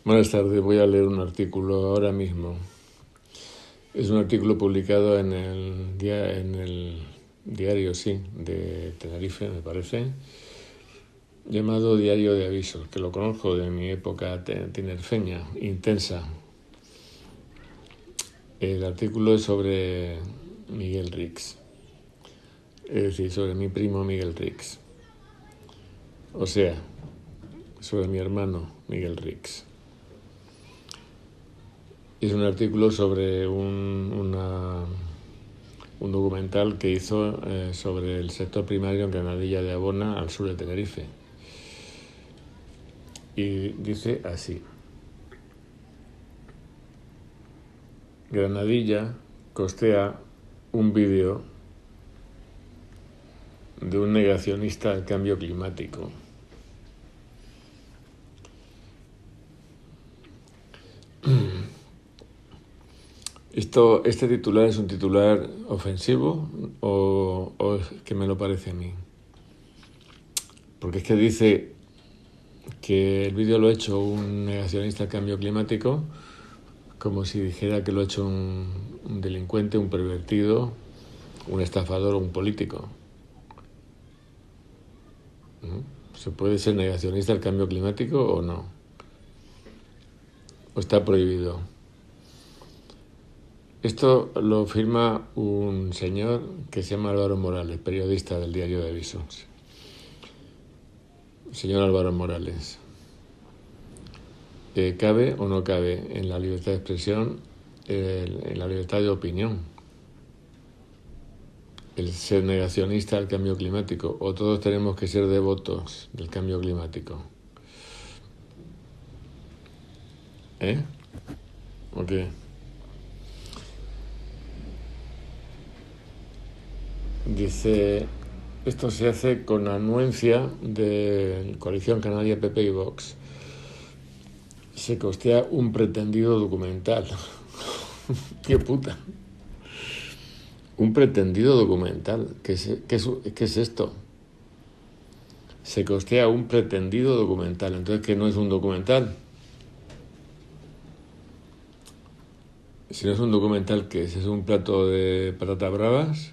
Buenas tardes, voy a leer un artículo ahora mismo. Es un artículo publicado en el diario, sí, de Tenerife, me parece, llamado Diario de Avisos, que lo conozco de mi época tinerfeña, intensa. El artículo es sobre Miguel Rix, es decir, sobre mi primo Miguel Rix. O sea, sobre mi hermano Miguel Rix. Es un artículo sobre un documental que hizo sobre el sector primario en Granadilla de Abona, al sur de Tenerife. Y dice así: Granadilla costea un vídeo de un negacionista al cambio climático. ¿Este titular es un titular ofensivo o es que me lo parece a mí? Porque es que dice que el vídeo lo ha hecho un negacionista al cambio climático, como si dijera que lo ha hecho un delincuente, un pervertido, un estafador o un político. ¿Se puede ser negacionista al cambio climático o no? ¿O está prohibido? Esto lo firma un señor que se llama Álvaro Morales, periodista del Diario de Avisos. Señor Álvaro Morales, ¿cabe o no cabe en la libertad de expresión, en la libertad de opinión, el ser negacionista al cambio climático? ¿O todos tenemos que ser devotos del cambio climático? ¿O qué? Dice, esto se hace con anuencia de Coalición Canaria, PP y Vox. Se costea un pretendido documental. ¡Qué puta! Un pretendido documental. ¿Qué es esto? Se costea un pretendido documental. Entonces, ¿qué no es un documental? Si no es un documental, ¿qué es? ¿Es un plato de patatas bravas?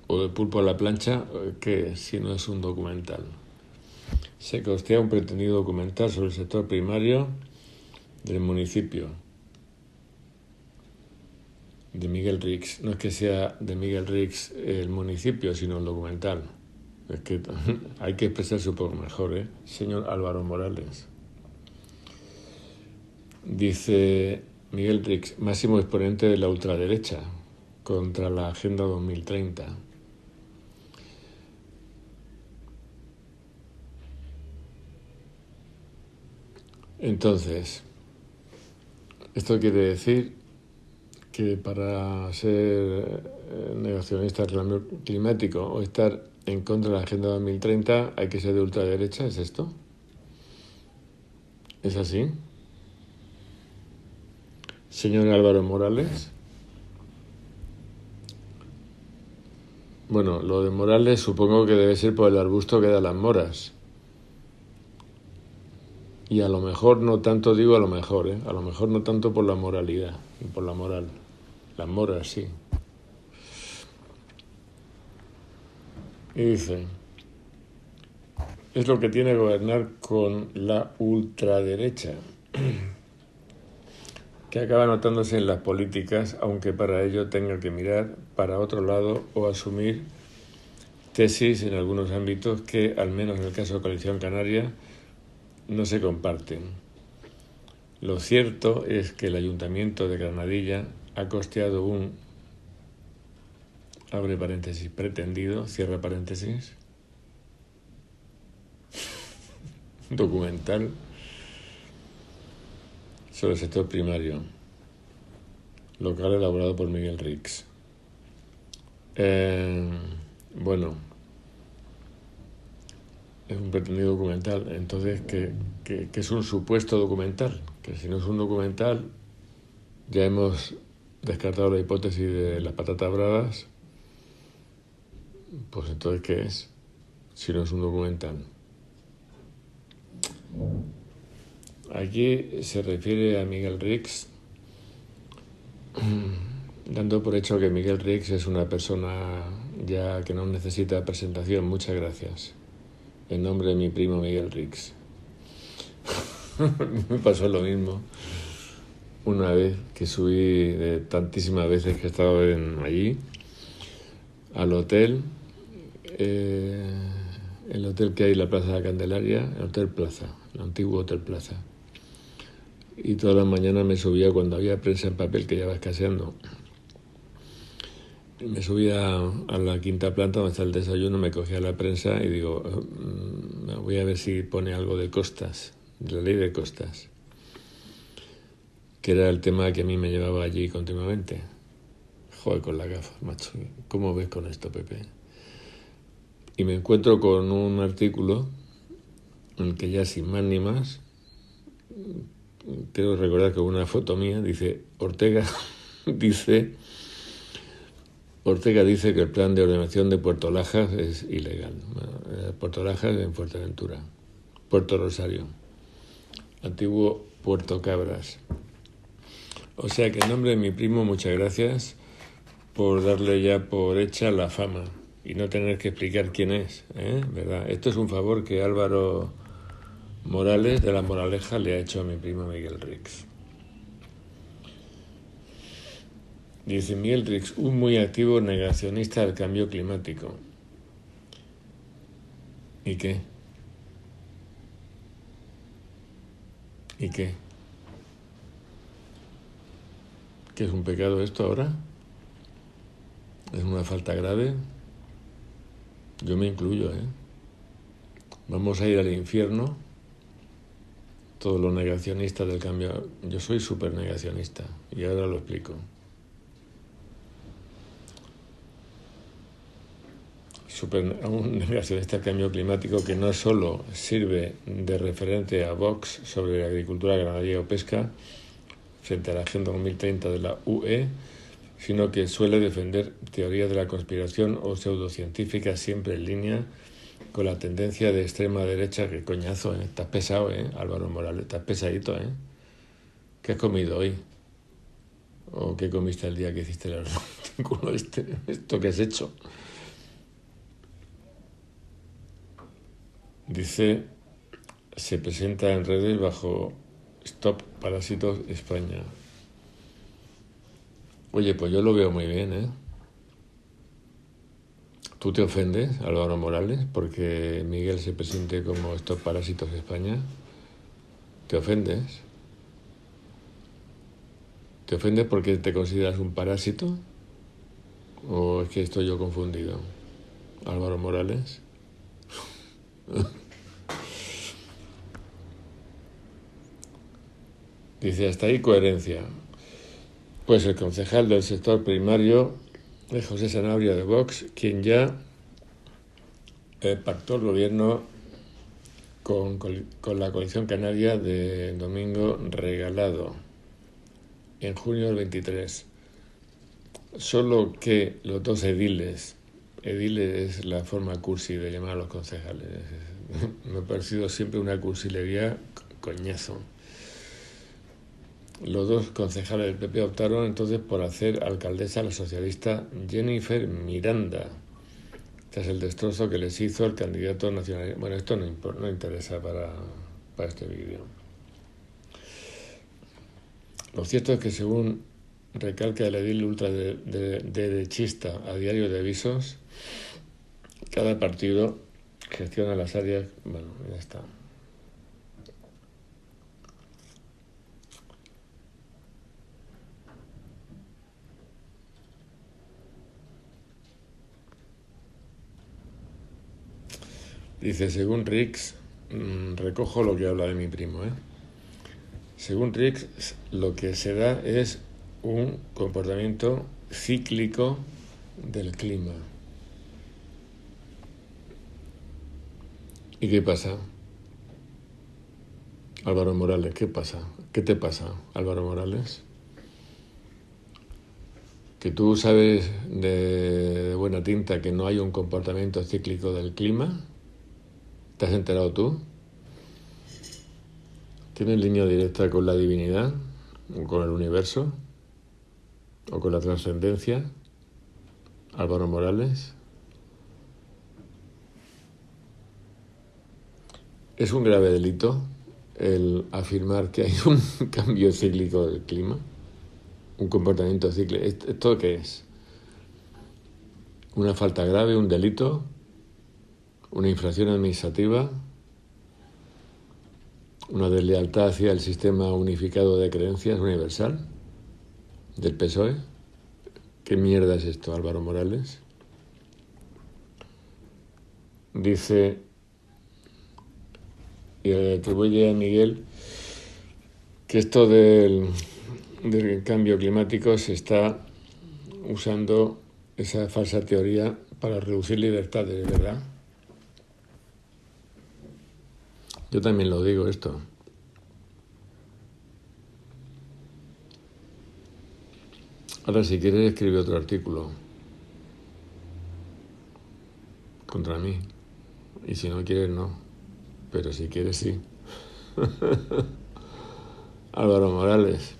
¿O de pulpo a la plancha? ¿Qué? Si no es un documental. Se costea un pretendido documental sobre el sector primario del municipio de Miguel Rix. No es que sea de Miguel Rix el municipio, sino el documental. Es que hay que expresarse un poco mejor, señor Álvaro Morales. Dice Miguel Rix, máximo exponente de la ultraderecha contra la Agenda 2030. Entonces, esto quiere decir que para ser negacionista del cambio climático o estar en contra de la Agenda 2030 hay que ser de ultraderecha. ¿Es esto? ¿Es así? Señor Álvaro Morales. Bueno, lo de Morales supongo que debe ser por el arbusto que da las moras. Y a lo mejor no tanto, digo a lo mejor, a lo mejor no tanto por la moralidad y por la moral. Las moras, sí. Y dice, es lo que tiene gobernar con la ultraderecha, que acaba notándose en las políticas, aunque para ello tenga que mirar para otro lado o asumir tesis en algunos ámbitos que, al menos en el caso de Coalición Canaria, no se comparten. Lo cierto es que el Ayuntamiento de Granadilla ha costeado un, abre paréntesis, pretendido, cierra paréntesis, documental sobre el sector primario, local elaborado por Miguel Rix. Bueno, es un pretendido documental. Entonces, ¿qué es un supuesto documental? Que si no es un documental, ya hemos descartado la hipótesis de las patatas bravas. Pues entonces, ¿qué es? Si no es un documental. Aquí se refiere a Miguel Rix, dando por hecho que Miguel Rix es una persona ya que no necesita presentación. Muchas gracias. En nombre de mi primo Miguel Rix. Me pasó lo mismo una vez que subí, de tantísimas veces que he estado allí, al hotel, el hotel que hay en la Plaza de la Candelaria, el Hotel Plaza, el antiguo Hotel Plaza. Y todas las mañanas me subía cuando había prensa en papel, que ya va escaseando. Me subía a la quinta planta donde está el desayuno, me cogía la prensa y digo, voy a ver si pone algo de costas, de la ley de costas, que era el tema que a mí me llevaba allí continuamente. Joder, con la gafa, macho. ¿Cómo ves con esto, Pepe? Y me encuentro con un artículo en el que ya sin más ni más, quiero recordar que una foto mía dice, Ortega dice que el plan de ordenación de Puerto Lajas es ilegal. Puerto Lajas en Fuerteventura. Puerto Rosario. Antiguo Puerto Cabras. O sea que en nombre de mi primo, muchas gracias por darle ya por hecha la fama y no tener que explicar quién es, ¿verdad? Esto es un favor que Álvaro Morales de La Moraleja le ha hecho a mi primo Miguel Rix. Dice Miguel Rix, un muy activo negacionista del cambio climático. ¿Y qué? ¿Y qué? ¿Qué es un pecado esto ahora? ¿Es una falta grave? Yo me incluyo, Vamos a ir al infierno todos los negacionistas del cambio. Yo soy súper negacionista y ahora lo explico. Un negacionista del cambio climático que no solo sirve de referente a Vox sobre agricultura, ganadería o pesca frente a la Agenda 2030 de la UE, sino que suele defender teorías de la conspiración o pseudocientíficas siempre en línea con la tendencia de extrema derecha. Que coñazo, Estás pesado, Álvaro Morales, estás pesadito, ¿Qué has comido hoy? ¿O qué comiste el día que hiciste el artículo esto que has hecho? Dice, se presenta en redes bajo Stop Parásitos España. Oye, pues yo lo veo muy bien, ¿Tú te ofendes, Álvaro Morales, porque Miguel se presente como Stop Parásitos España? ¿Te ofendes? ¿Te ofendes porque te consideras un parásito? ¿O es que estoy yo confundido? Álvaro Morales. Dice, hasta ahí coherencia. Pues el concejal del sector primario es José Sanabria de Vox, quien ya pactó el gobierno con la coalición canaria de Domingo Regalado en junio del 23. Solo que los dos ediles es la forma cursi de llamar a los concejales. Me ha parecido siempre una cursilería coñazo. Los dos concejales del PP optaron entonces por hacer alcaldesa a la socialista Jennifer Miranda, tras el destrozo que les hizo el candidato nacional. Bueno, esto no interesa para este vídeo. Lo cierto es que, según recalca el edil ultraderechista a Diario de Avisos, cada partido gestiona las áreas. Bueno, ya está. Dice, según Rix, recojo lo que habla de mi primo, Según Rix, lo que se da es un comportamiento cíclico del clima. ¿Y qué pasa? Álvaro Morales, ¿qué pasa? ¿Qué te pasa, Álvaro Morales? ¿Que tú sabes de buena tinta que no hay un comportamiento cíclico del clima? ¿Te has enterado tú? ¿Tienes línea directa con la divinidad? ¿O con el universo? ¿O con la trascendencia? Álvaro Morales. ¿Es un grave delito el afirmar que hay un cambio cíclico del clima? ¿Un comportamiento cíclico? ¿Esto qué es? ¿Una falta grave, un delito? ¿Una infracción administrativa? ¿Una deslealtad hacia el sistema unificado de creencias universal del PSOE? ¿Qué mierda es esto, Álvaro Morales? Dice, y le atribuye a Miguel que esto del cambio climático se está usando esa falsa teoría para reducir libertades, ¿verdad? Yo también lo digo esto. Ahora, si quieres, escribe otro artículo contra mí. Y si no quieres, no. Pero si quieres, sí. Álvaro Morales,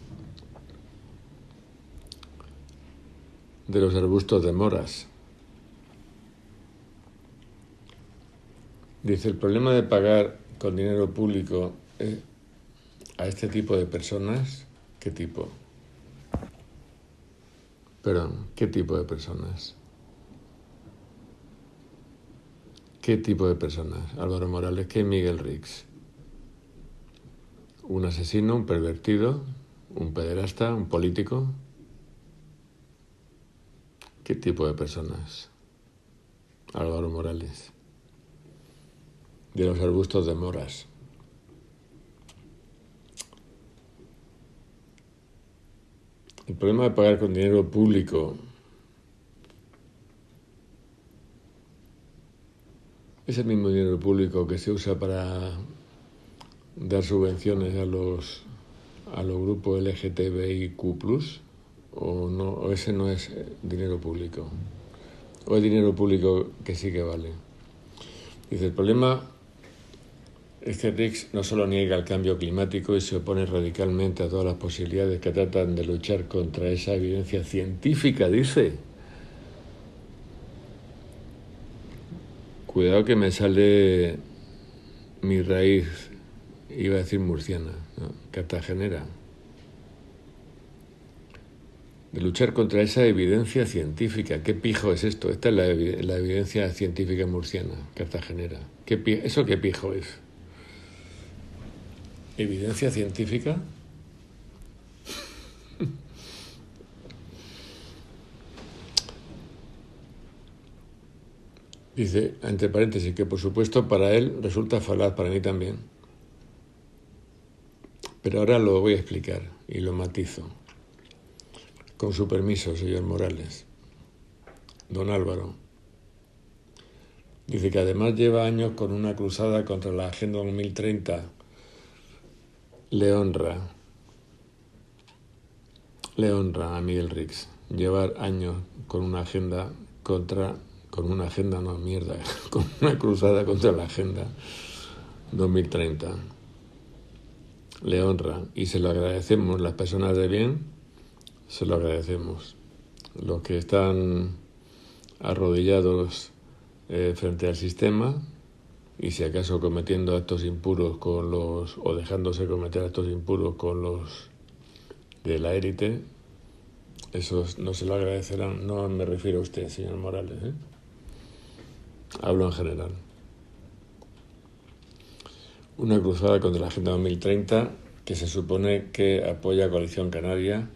de los arbustos de moras. Dice, el problema de pagar con dinero público a este tipo de personas, ¿qué tipo? Perdón, ¿qué tipo de personas? ¿Qué tipo de personas? Álvaro Morales, ¿qué Miguel Rix? ¿Un asesino, un pervertido, un pederasta, un político? ¿Qué tipo de personas? Álvaro Morales, de los arbustos de moras. El problema de pagar con dinero público es el mismo dinero público que se usa para dar subvenciones a los grupos LGTBIQ+, o no, o ese no es dinero público, o es dinero público que sí que vale. Dice, el problema es que Rix no solo niega el cambio climático y se opone radicalmente a todas las posibilidades que tratan de luchar contra esa evidencia científica, dice. Cuidado que me sale mi raíz, iba a decir murciana, ¿no? Cartagenera. De luchar contra esa evidencia científica. ¿Qué pijo es esto? Esta es la evidencia científica murciana, cartagenera. ¿Eso qué pijo es? ¿Evidencia científica? Dice, entre paréntesis, que por supuesto para él resulta falaz, para mí también. Pero ahora lo voy a explicar y lo matizo. Con su permiso, señor Morales. Don Álvaro. Dice que además lleva años con una cruzada contra la Agenda 2030. Le honra a Miguel Rix llevar años con una agenda con una cruzada contra la Agenda 2030. Le honra y se lo agradecemos, las personas de bien, se lo agradecemos. Los que están arrodillados frente al sistema y si acaso cometiendo actos impuros o dejándose cometer actos impuros con los de la élite, esos no se lo agradecerán. No me refiero a usted, señor Morales, hablo en general. Una cruzada contra la Agenda 2030 que se supone que apoya a Coalición Canaria,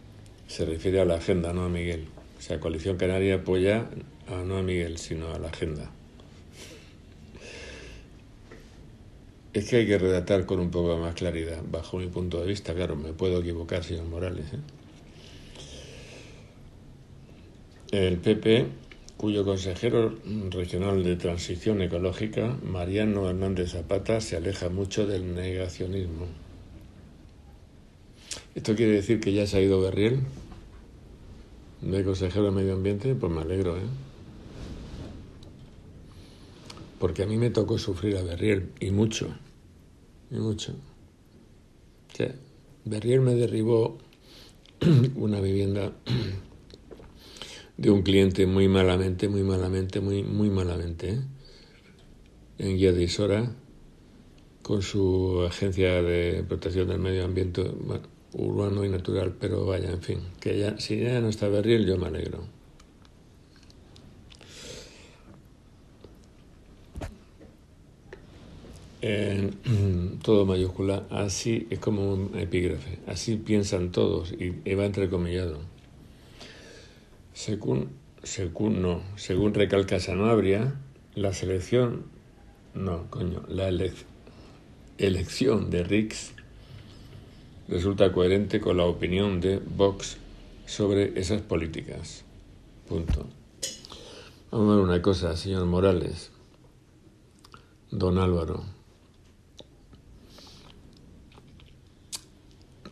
se refiere a la agenda, no a Miguel. O sea, Coalición Canaria apoya no a Miguel, sino a la agenda. Es que hay que redactar con un poco más claridad, bajo mi punto de vista. Claro, me puedo equivocar, señor Morales. El PP, cuyo consejero regional de Transición Ecológica, Mariano Hernández Zapata, se aleja mucho del negacionismo. ¿Esto quiere decir que ya se ha ido Berriel de consejero de Medio Ambiente? Pues me alegro, porque a mí me tocó sufrir a Berriel, y mucho. sea, Berriel me derribó una vivienda de un cliente muy malamente, muy malamente, ¿eh? En Guía de Isora, con su agencia de protección del medio ambiente, bueno, urbano y natural, pero vaya, en fin, que ya, si ya no está Berriel, yo me alegro. Todo mayúscula, así es como un epígrafe, así piensan todos, y va entrecomillado. Según recalca Sanabria, la elección de Rix resulta coherente con la opinión de Vox sobre esas políticas. Punto. Vamos a ver una cosa, señor Morales, don Álvaro.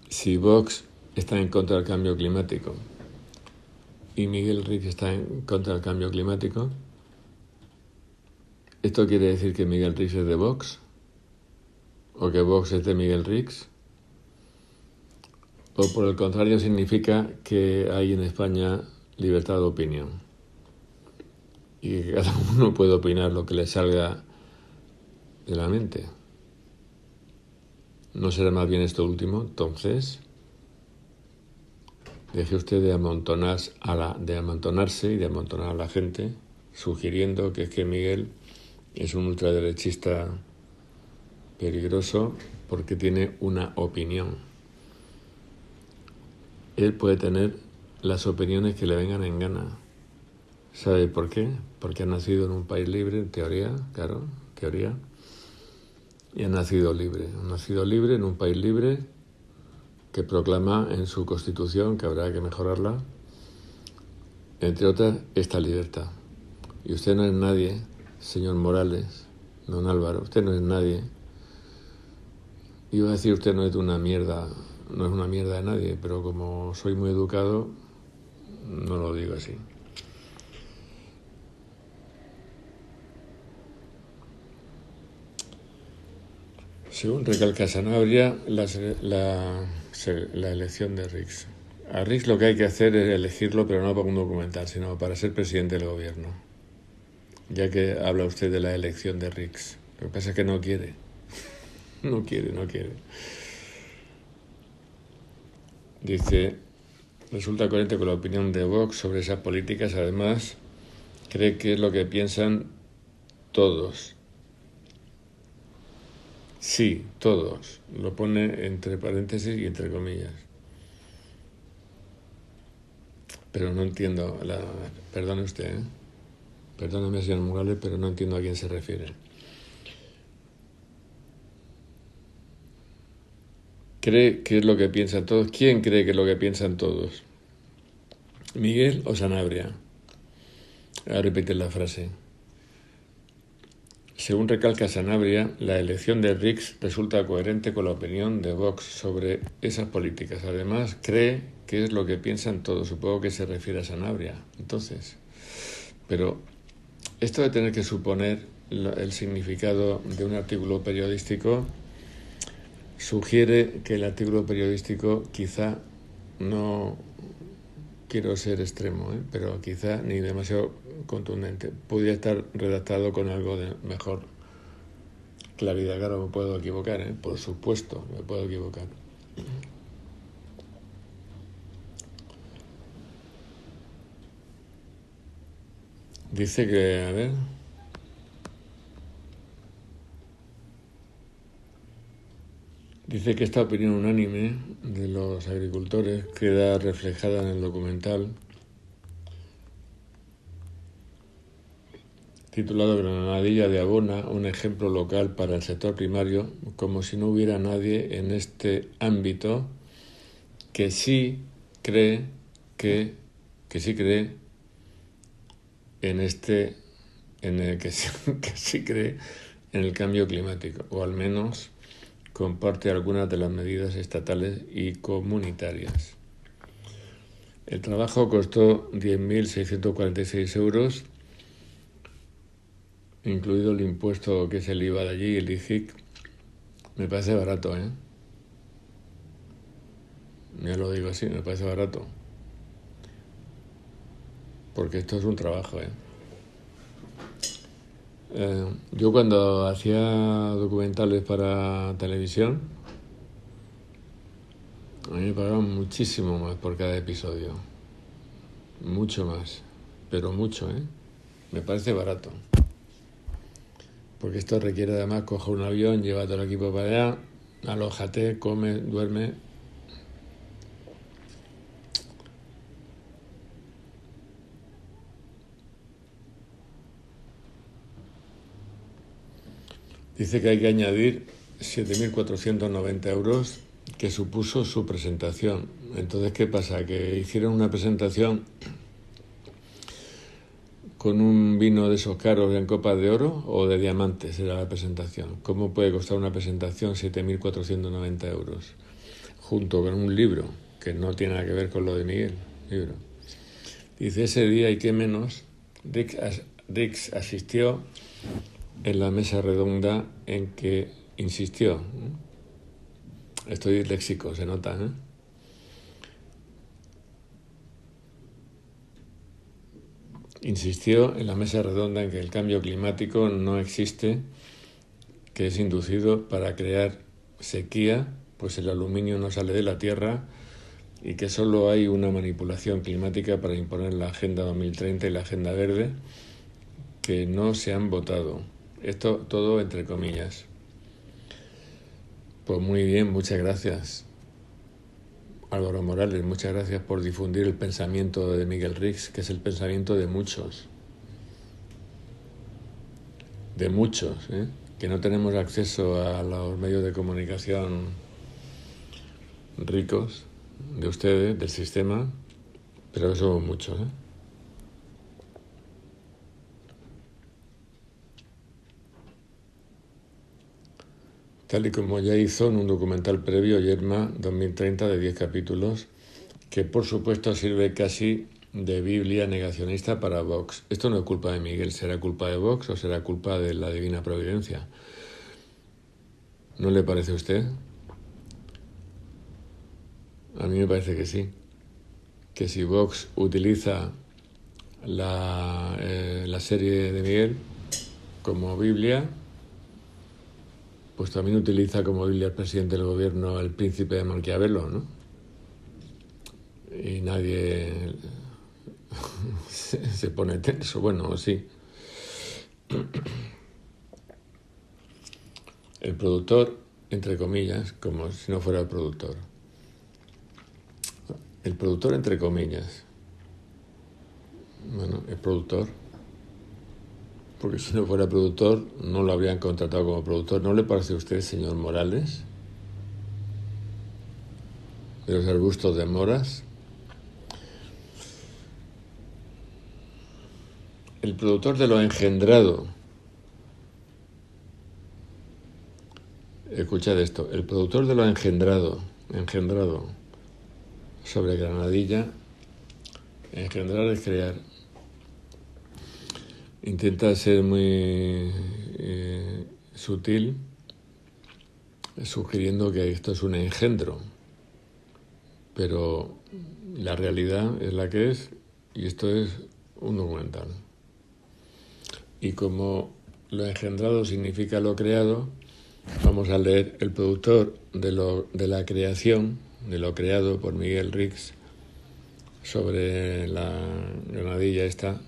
Si Vox está en contra del cambio climático y Miguel Rix está en contra del cambio climático, ¿esto quiere decir que Miguel Rix es de Vox? ¿O que Vox es de Miguel Rix? ¿O por el contrario significa que hay en España libertad de opinión y que cada uno puede opinar lo que le salga de la mente? ¿No será más bien esto último? Entonces, deje usted de amontonarse y de amontonar a la gente, sugiriendo que es que Miguel es un ultraderechista peligroso porque tiene una opinión. Él puede tener las opiniones que le vengan en gana. ¿Sabe por qué? Porque ha nacido en un país libre, en teoría, claro, teoría, y ha nacido libre. Ha nacido libre en un país libre que proclama en su Constitución, que habrá que mejorarla, entre otras, esta libertad. Y usted no es nadie, señor Morales, don Álvaro, usted no es nadie. Iba a decir usted no es una mierda de nadie, pero como soy muy educado, no lo digo así. Según recalca Sanabria, la elección de Rix. A Rix lo que hay que hacer es elegirlo, pero no para un documental, sino para ser presidente del gobierno. Ya que habla usted de la elección de Rix. Lo que pasa es que no quiere. No quiere. Dice, resulta coherente con la opinión de Vox sobre esas políticas. Además, cree que es lo que piensan todos. Sí, todos. Lo pone entre paréntesis y entre comillas. Pero no entiendo. Perdone usted, ¿eh? Perdóneme, señor Morales, pero no entiendo a quién se refiere. ¿Cree que es lo que piensan todos? ¿Quién cree que es lo que piensan todos? ¿Miguel o Sanabria? Voy a repetir la frase. Según recalca Sanabria, la elección de Rix resulta coherente con la opinión de Vox sobre esas políticas. Además, cree que es lo que piensan todos. Supongo que se refiere a Sanabria. Entonces, pero esto de tener que suponer el significado de un artículo periodístico sugiere que el artículo periodístico quizá, no quiero ser extremo, pero quizá ni demasiado contundente. Podría estar redactado con algo de mejor claridad. Claro, me puedo equivocar, por supuesto, me puedo equivocar. Dice que, a ver, dice que esta opinión unánime de los agricultores queda reflejada en el documental titulado Granadilla de Abona, un ejemplo local para el sector primario, como si no hubiera nadie en este ámbito que sí cree que sí cree en el cambio climático, o al menos comparte algunas de las medidas estatales y comunitarias. El trabajo costó 10.646 euros, incluido el impuesto que es el IVA de allí, el IGIC. Me parece barato, Ya lo digo así, me parece barato. Porque esto es un trabajo, ¿eh? Yo cuando hacía documentales para televisión, a mí me pagaban muchísimo más por cada episodio. Mucho más. Pero mucho, ¿eh? Me parece barato. Porque esto requiere además coger un avión, llevar todo el equipo para allá, alójate, come, duerme. Dice que hay que añadir 7.490 euros que supuso su presentación. Entonces, ¿qué pasa? Que hicieron una presentación con un vino de esos caros en copas de oro o de diamantes era la presentación. ¿Cómo puede costar una presentación 7.490 euros? Junto con un libro, que no tiene nada que ver con lo de Miguel, libro. Dice, ese día y qué menos, Rix asistió en la mesa redonda en que insistió. Estoy disléxico, se nota, ¿eh? Insistió en la mesa redonda en que el cambio climático no existe, que es inducido para crear sequía, pues el aluminio no sale de la Tierra y que solo hay una manipulación climática para imponer la Agenda 2030 y la Agenda Verde que no se han votado. Esto todo entre comillas. Pues muy bien, muchas gracias. Álvaro Morales, muchas gracias por difundir el pensamiento de Miguel Rix, que es el pensamiento de muchos. De muchos, ¿eh? Que no tenemos acceso a los medios de comunicación ricos de ustedes, del sistema, pero que somos muchos, ¿eh? Tal y como ya hizo en un documental previo, Yerma 2030, de 10 capítulos, que por supuesto sirve casi de Biblia negacionista para Vox. Esto no es culpa de Miguel, ¿será culpa de Vox o será culpa de la divina providencia? ¿No le parece a usted? A mí me parece que sí. Que si Vox utiliza la serie de Miguel como Biblia, pues también utiliza como Biblia el presidente del gobierno, el príncipe de Maquiavelo, ¿no? Y nadie se pone tenso. Bueno, sí. El productor, entre comillas, como si no fuera el productor. El productor, entre comillas. Bueno, es productor. Porque si no fuera productor, no lo habrían contratado como productor. ¿No le parece a usted, señor Morales, de los arbustos de moras? El productor de lo engendrado. Escuchad esto. El productor de lo engendrado sobre Granadilla. Engendrar es crear. Intenta ser muy sutil, sugiriendo que esto es un engendro, pero la realidad es la que es y esto es un documental. Y como lo engendrado significa lo creado, vamos a leer el productor de la creación, de lo creado por Miguel Rix sobre la granadilla esta.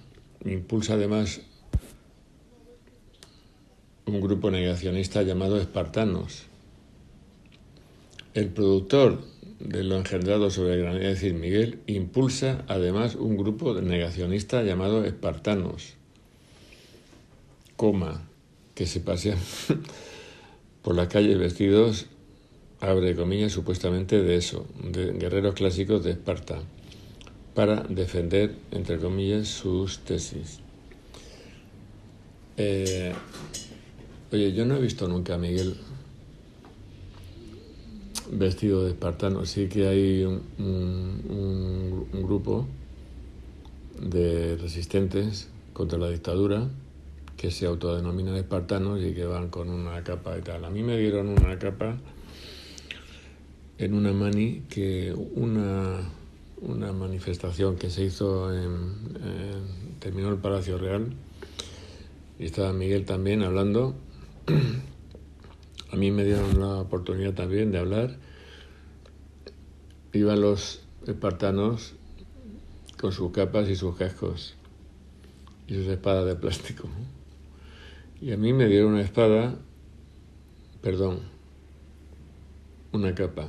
Impulsa además un grupo negacionista llamado Espartanos. El productor de lo engendrado sobre Granadilla, es decir, Miguel, impulsa además un grupo negacionista llamado Espartanos, que se pasean por las calles vestidos, abre comillas, supuestamente de eso, de guerreros clásicos de Esparta, para defender, entre comillas, sus tesis. Oye, yo no he visto nunca a Miguel vestido de espartano. Sí que hay un grupo de resistentes contra la dictadura que se autodenominan espartanos y que van con una capa y tal. A mí me dieron una capa en una mani, que una manifestación que se hizo terminó el Palacio Real y estaba Miguel también hablando. A mí me dieron la oportunidad también de hablar. Iban los espartanos con sus capas y sus cascos y sus espadas de plástico. Y a mí me dieron una capa.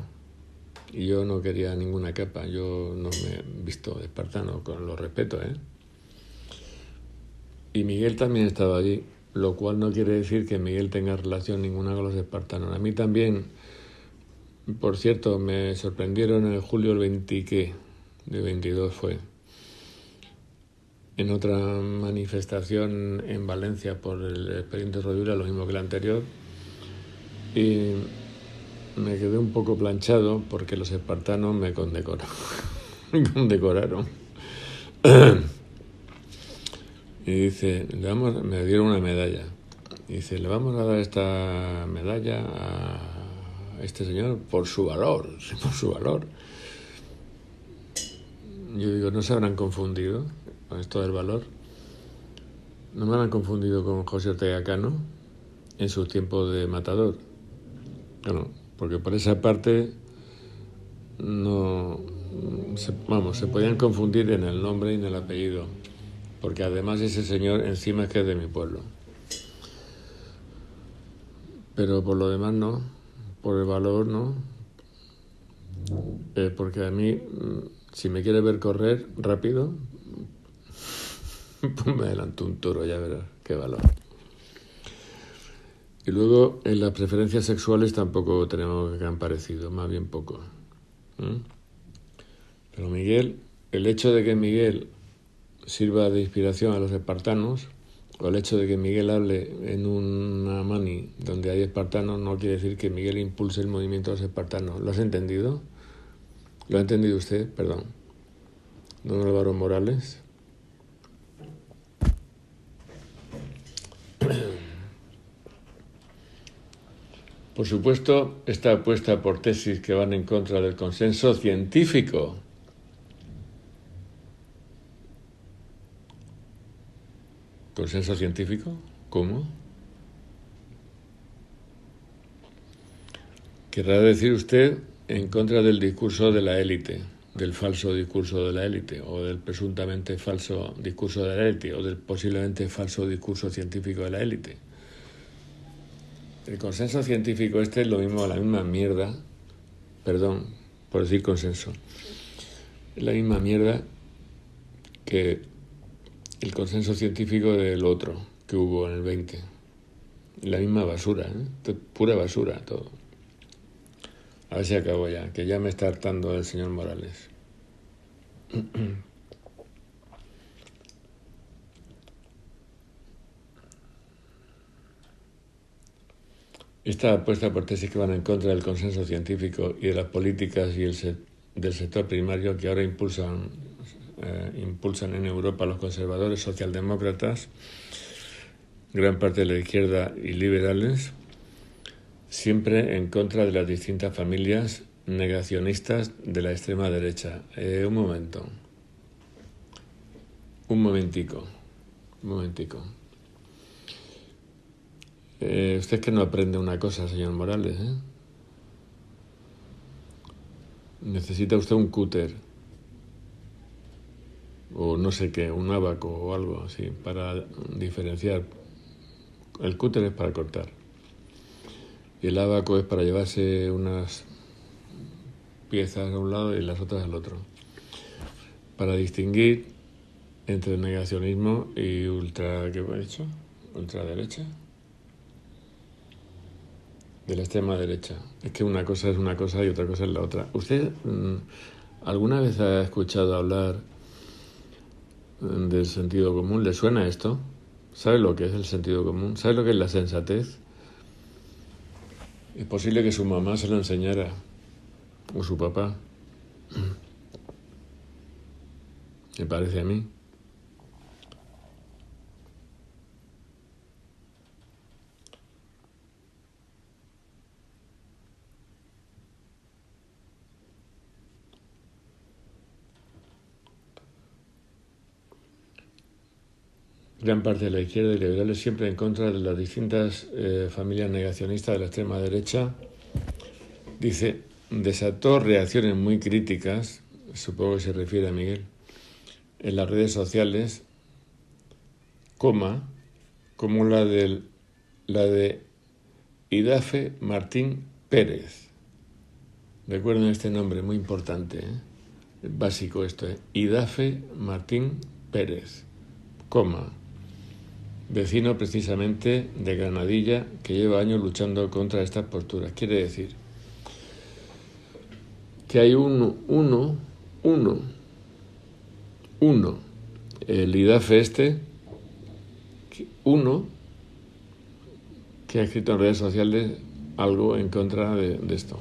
Y yo no quería ninguna capa, yo no me he visto de espartano, con lo respeto, ¿eh? Y Miguel también estaba allí, lo cual no quiere decir que Miguel tenga relación ninguna con los espartanos. A mí también, por cierto, me sorprendieron en julio el 20, ¿qué? De 22 fue. En otra manifestación en Valencia por el expediente Rovira, lo mismo que la anterior. Y me quedé un poco planchado porque los espartanos me condecoraron. Y dice, me dieron una medalla. Y dice, le vamos a dar esta medalla a este señor por su valor, por su valor. Yo digo, ¿no se habrán confundido con esto del valor? ¿No me habrán confundido con José Ortega Cano en sus tiempos de matador? Bueno, porque por esa parte no, se podían confundir en el nombre y en el apellido, porque además ese señor encima es que es de mi pueblo. Pero por lo demás no, por el valor no, porque a mí, si me quiere ver correr rápido, pues me adelanto un toro, ya verás, qué valor. Y luego en las preferencias sexuales tampoco tenemos que han parecido, más bien poco. Pero Miguel, el hecho de que Miguel sirva de inspiración a los espartanos, o el hecho de que Miguel hable en una mani donde hay espartanos, no quiere decir que Miguel impulse el movimiento de los espartanos. ¿Lo has entendido? ¿Lo ha entendido usted? Perdón. Don Álvaro Morales. Por supuesto, está apuesta por tesis que van en contra del consenso científico. ¿Consenso científico? ¿Cómo? Querrá decir usted en contra del discurso de la élite, del falso discurso de la élite, o del presuntamente falso discurso de la élite, o del posiblemente falso discurso científico de la élite. El consenso científico es lo mismo, la misma mierda, perdón por decir consenso, es la misma mierda que el consenso científico del otro que hubo en el 20. La misma basura, pura basura todo. A ver si acabo ya, que ya me está hartando el señor Morales. Esta apuesta por tesis que van en contra del consenso científico y de las políticas y del sector primario que ahora impulsan en Europa los conservadores socialdemócratas, gran parte de la izquierda y liberales, siempre en contra de las distintas familias negacionistas de la extrema derecha. Un momentico. Usted es que no aprende una cosa, señor Morales, ¿eh? Necesita usted un cúter o no sé qué, un abaco o algo así para diferenciar. El cúter es para cortar y el abaco es para llevarse unas piezas a un lado y las otras al otro, para distinguir entre el negacionismo y ultraderecha, de la extrema derecha. Es que una cosa es una cosa y otra cosa es la otra. ¿Usted alguna vez ha escuchado hablar del sentido común? ¿Le suena esto? ¿Sabe lo que es el sentido común? ¿Sabe lo que es la sensatez? Es posible que su mamá se lo enseñara, o su papá. Me parece a mí. gran parte de la izquierda y liberales siempre en contra de las distintas familias negacionistas de la extrema derecha. Dice, desató reacciones muy críticas, supongo que se refiere a Miguel, en las redes sociales, como la de Idafe Martín Pérez. Recuerden este nombre, muy importante, es básico esto, Idafe Martín Pérez, vecino precisamente de Granadilla, que lleva años luchando contra estas posturas. Quiere decir que hay uno, el IDAFE que ha escrito en redes sociales algo en contra de esto.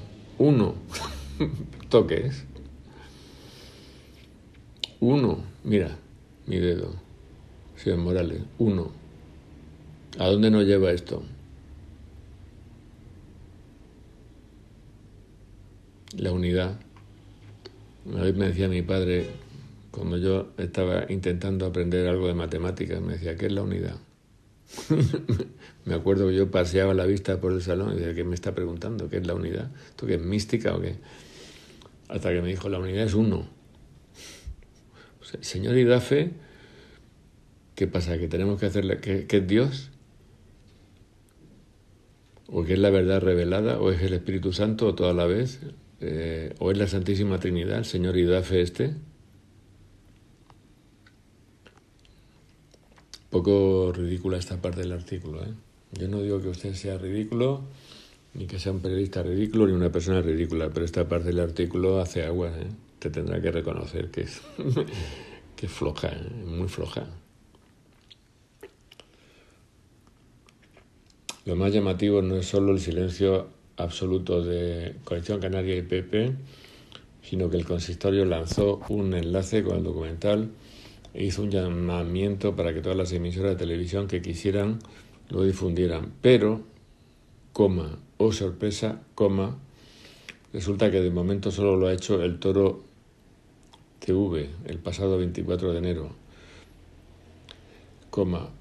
Toques. Mira, mi dedo, señor Morales, ¿A dónde nos lleva esto? La unidad. Una vez me decía mi padre, cuando yo estaba intentando aprender algo de matemáticas, me decía, ¿qué es la unidad? Me acuerdo que yo paseaba la vista por el salón y decía, ¿qué me está preguntando? ¿Qué es la unidad? ¿Esto qué es mística o qué? Hasta que me dijo, la unidad es uno. O sea, el señor Idafe, ¿qué pasa? ¿Que tenemos que hacerle, que es Dios? ¿O que es la verdad revelada? ¿O es el Espíritu Santo o toda la vez? ¿O es la Santísima Trinidad, el señor Idafe Poco ridícula esta parte del artículo, ¿eh? Yo no digo que usted sea ridículo, ni que sea un periodista ridículo, ni una persona ridícula, pero esta parte del artículo hace aguas, ¿eh? Te tendrá que reconocer que es, que es floja, ¿eh? Muy floja. Lo más llamativo no es solo el silencio absoluto de Coalición Canaria y PP, sino que el consistorio lanzó un enlace con el documental e hizo un llamamiento para que todas las emisoras de televisión que quisieran lo difundieran. Pero, oh sorpresa, resulta que de momento solo lo ha hecho el Toro TV el pasado 24 de enero.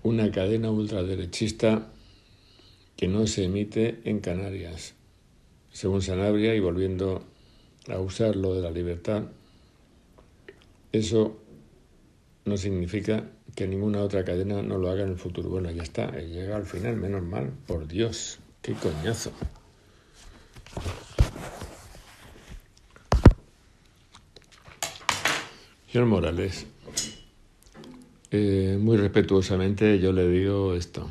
Una cadena ultraderechista que no se emite en Canarias. Según Sanabria, y volviendo a usar lo de la libertad, eso no significa que ninguna otra cadena no lo haga en el futuro. Bueno, ya está, llega al final, menos mal, por Dios, qué coñazo. Señor Morales, muy respetuosamente yo le digo esto.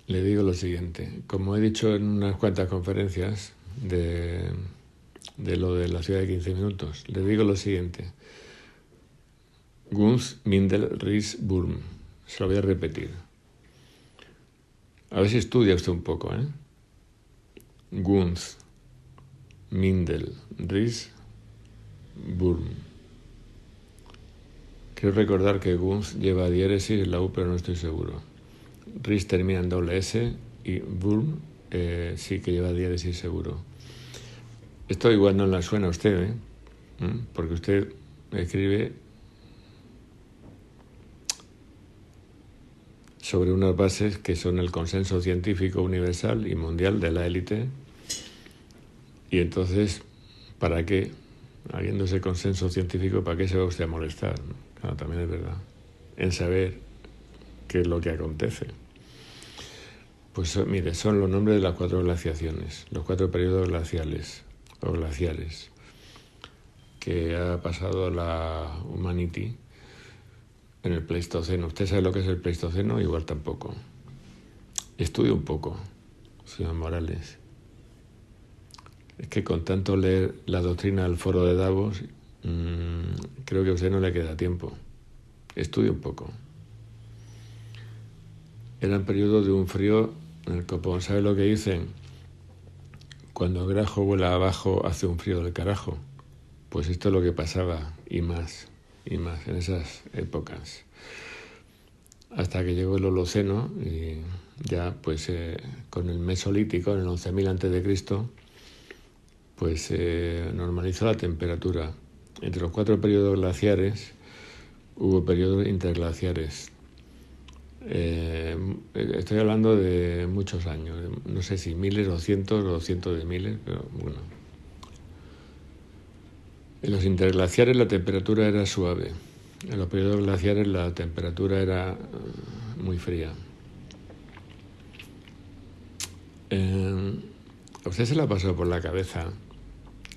Le digo lo siguiente. Como he dicho en unas cuantas conferencias de lo de la ciudad de 15 minutos, le digo lo siguiente. Gunz Mindel Ries Burm. Se lo voy a repetir. A ver si estudia usted un poco, ¿eh? Gunz Mindel Ries Burm. Quiero recordar que Gunz lleva diéresis en la U, pero no estoy seguro. Ries termina en doble S y Burm sí que lleva diéresis seguro. Esto igual no le suena a usted, ¿eh? Porque usted escribe sobre unas bases que son el consenso científico universal y mundial de la élite. Y entonces, ¿para qué? Habiendo ese consenso científico, ¿para qué se va usted a molestar? Claro, también es verdad. En saber qué es lo que acontece. Pues mire, son los nombres de las 4 glaciaciones, los 4 periodos glaciales o glaciares que ha pasado la Humanity en el Pleistoceno. ¿Usted sabe lo que es el Pleistoceno? Igual tampoco. Estudie un poco, señor Morales. Es que con tanto leer la doctrina del Foro de Davos, creo que a usted no le queda tiempo. Estudie un poco. Eran periodos de un frío en el copón. ¿Sabe lo que dicen? Cuando el grajo vuela abajo hace un frío del carajo. Pues esto es lo que pasaba, y más en esas épocas. Hasta que llegó el Holoceno y ya pues con el Mesolítico, en el 11.000 a.C., pues se normalizó la temperatura. Entre los 4 periodos glaciares hubo periodos interglaciares. Estoy hablando de muchos años, no sé si miles o cientos de miles, pero bueno. En los interglaciares la temperatura era suave, en los periodos glaciares la temperatura era muy fría. ¿A usted se le ha pasado por la cabeza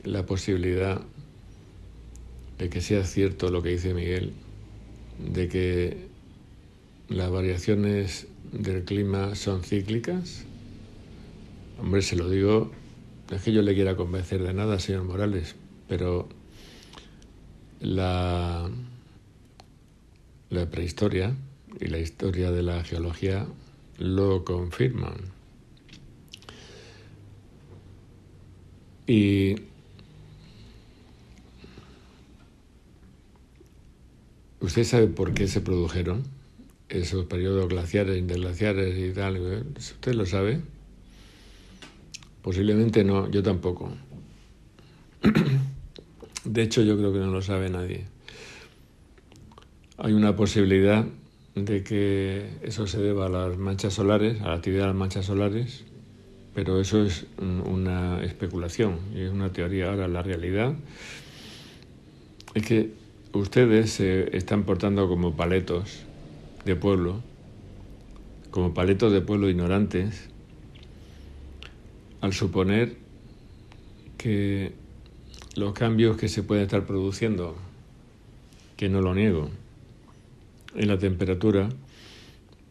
la posibilidad de que sea cierto lo que dice Miguel, de que las variaciones del clima son cíclicas? Hombre, se lo digo, no es que yo le quiera convencer de nada, señor Morales, pero la prehistoria y la historia de la geología lo confirman. Y ¿usted sabe por qué se produjeron esos periodos glaciares, interglaciares y tal? ¿Usted lo sabe? Posiblemente no, yo tampoco. De hecho, yo creo que no lo sabe nadie. Hay una posibilidad de que eso se deba a las manchas solares, a la actividad de las manchas solares, pero eso es una especulación y es una teoría. Ahora, la realidad es que ustedes se están portando como paletos de pueblo, como paletos de pueblo ignorantes, al suponer que los cambios que se pueden estar produciendo, que no lo niego, en la temperatura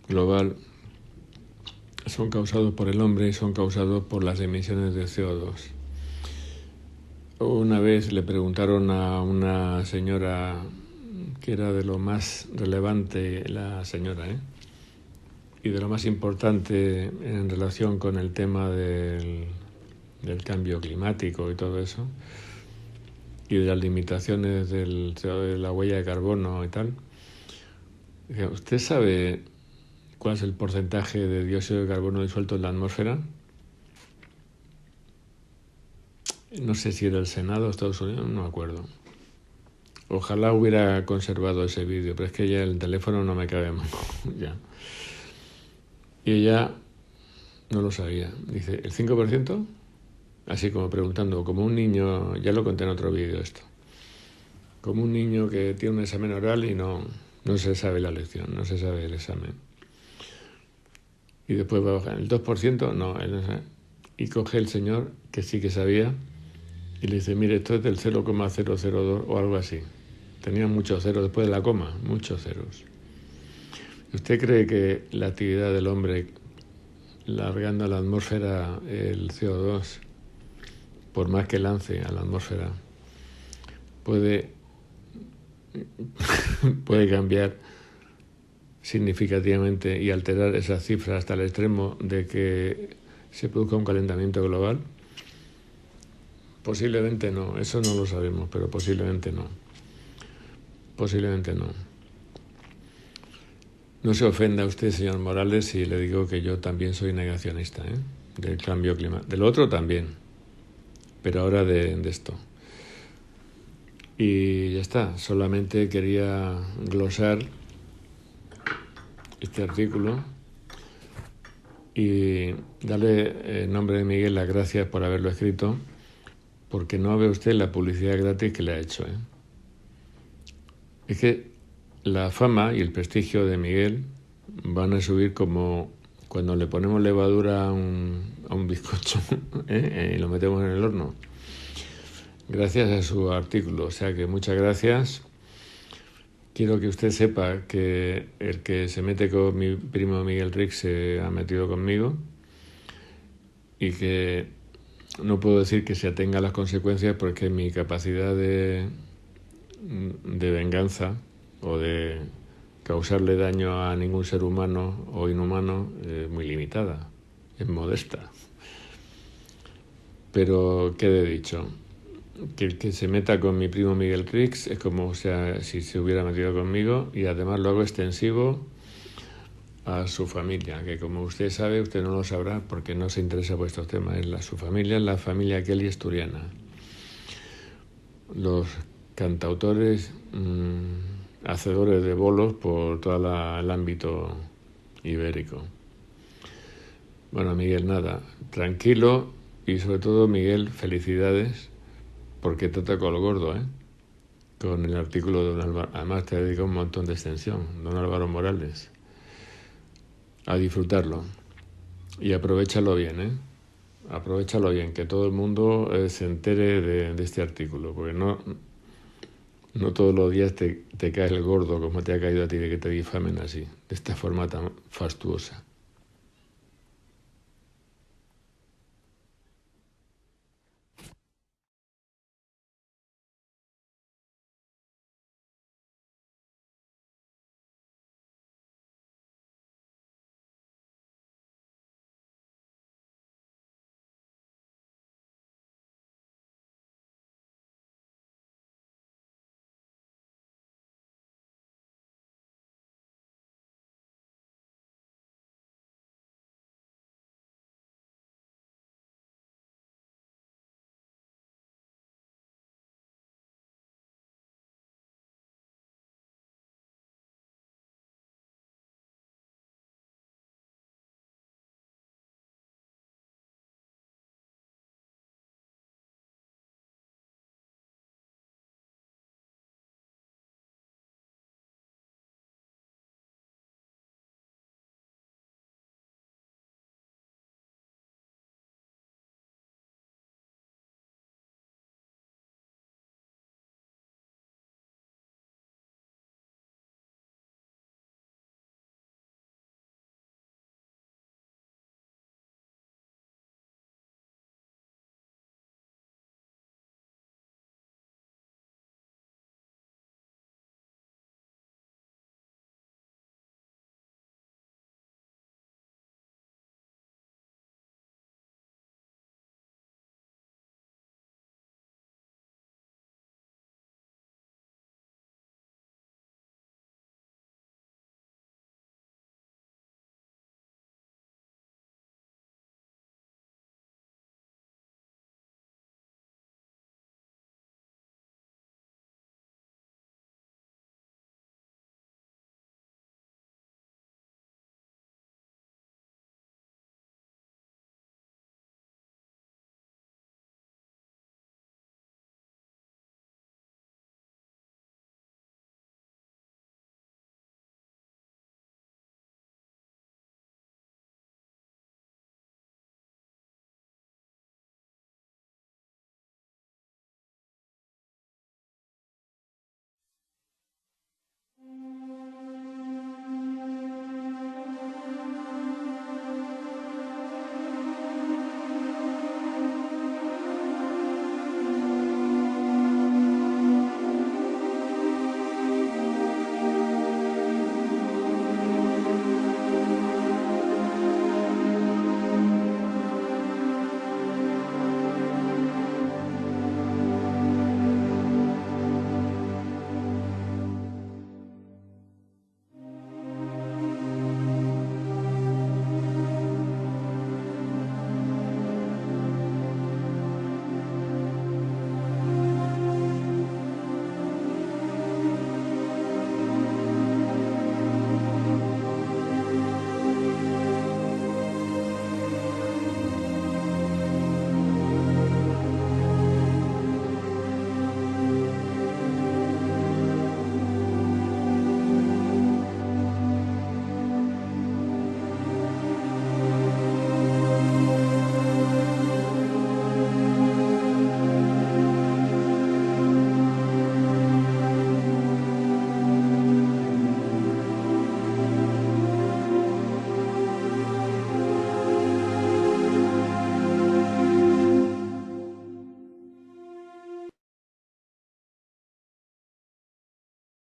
global son causados por el hombre y son causados por las emisiones de CO2. Una vez le preguntaron a una señora que era de lo más relevante, la señora, y de lo más importante en relación con el tema del cambio climático y todo eso, y de las limitaciones de la huella de carbono y tal. ¿Usted sabe cuál es el porcentaje de dióxido de carbono disuelto en la atmósfera? No sé si era el Senado de Estados Unidos, no me acuerdo. Ojalá hubiera conservado ese vídeo, pero es que ya el teléfono no me cabe más. Ya. Y ella no lo sabía. Dice, ¿el 5%? Así como preguntando, como un niño, ya lo conté en otro vídeo esto, como un niño que tiene un examen oral y no se sabe la lección, no se sabe el examen. Y después va a bajar, ¿el 2%? No, él no sabe. Y coge el señor, que sí que sabía, y le dice, mire, esto es del 0,002 o algo así. Tenía muchos ceros después de la coma, muchos ceros. ¿Usted cree que la actividad del hombre largando a la atmósfera el CO2, por más que lance a la atmósfera, puede cambiar significativamente y alterar esas cifras hasta el extremo de que se produzca un calentamiento global? Posiblemente no, eso no lo sabemos, pero posiblemente no. Posiblemente no. No se ofenda usted, señor Morales, si le digo que yo también soy negacionista, del cambio climático. Del otro también, pero ahora de esto. Y ya está, solamente quería glosar este artículo y darle en nombre de Miguel las gracias por haberlo escrito, porque no ve usted la publicidad gratis que le ha hecho. Es que la fama y el prestigio de Miguel van a subir como cuando le ponemos levadura a un bizcocho y lo metemos en el horno. Gracias a su artículo, o sea que muchas gracias. Quiero que usted sepa que el que se mete con mi primo Miguel Rix se ha metido conmigo y que no puedo decir que se atenga a las consecuencias porque mi capacidad de venganza o de causarle daño a ningún ser humano o inhumano es muy limitada, es modesta. Pero quede dicho, que el que se meta con mi primo Miguel Rix es como si se hubiera metido conmigo, y además lo hago extensivo a su familia, que como usted sabe, usted no lo sabrá porque no se interesa por estos temas, su familia es la familia Kelly asturiana. Los cantautores hacedores de bolos por todo el ámbito ibérico. Bueno, Miguel, nada, tranquilo y sobre todo, Miguel, felicidades porque te tocó el gordo, ¿eh? Con el artículo de don Álvaro, además te dedica un montón de extensión, don Álvaro Morales. A disfrutarlo y aprovechalo bien, ¿eh? Aprovechalo bien, que todo el mundo se entere de este artículo, porque no todos los días te cae el gordo como te ha caído a ti de que te difamen así, de esta forma tan fastuosa.